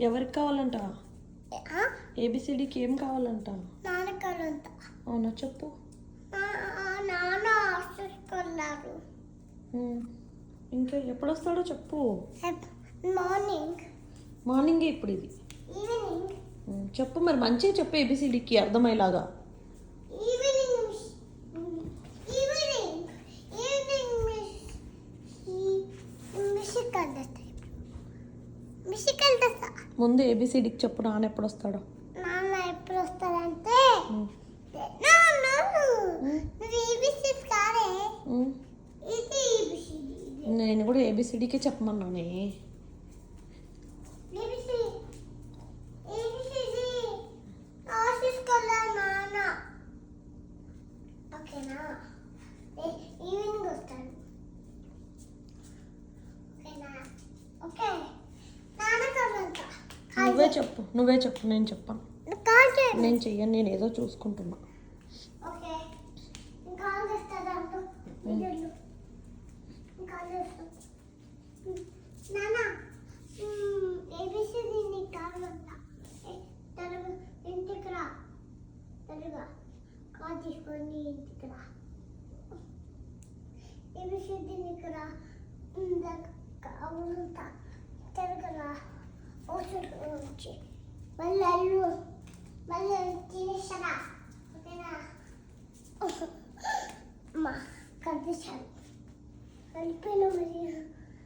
ఎవరికి కావాలంట? ఏబిసిడికి ఏం కావాలంట? నాన్నకి కావాలంట. అవునా, చెప్పు. నాన్న హాస్టల్కి ఇంకా ఎప్పుడు వస్తాడో చెప్పు. మార్నింగ్. మార్నింగే ఇప్పుడు ఇది. ఈవినింగ్. చెప్పు మరి, మంచిగా చెప్పు, ఏబిసిడికి అర్థమయ్యేలాగా. ముందు ఏబిసిడికి చెప్పు, నాన్న ఎప్పుడు వస్తాడో. నాన్న ఎప్పుడు వస్తాడంటే నేను కూడా ఏబిసిడికే చెప్పమన్నానే. నువ్వే చెప్పు, నేను చెప్పాను. నేను చెయ్యను, నేను ఏదో చూసుకుంటున్నా. తీసుకొని ఇంటికి రా. తిరగరా వచ్చి మళ్ళీ తినేసరా. ఓకేనా? అమ్మా కలిపిస్తాను, కలిపిన మరి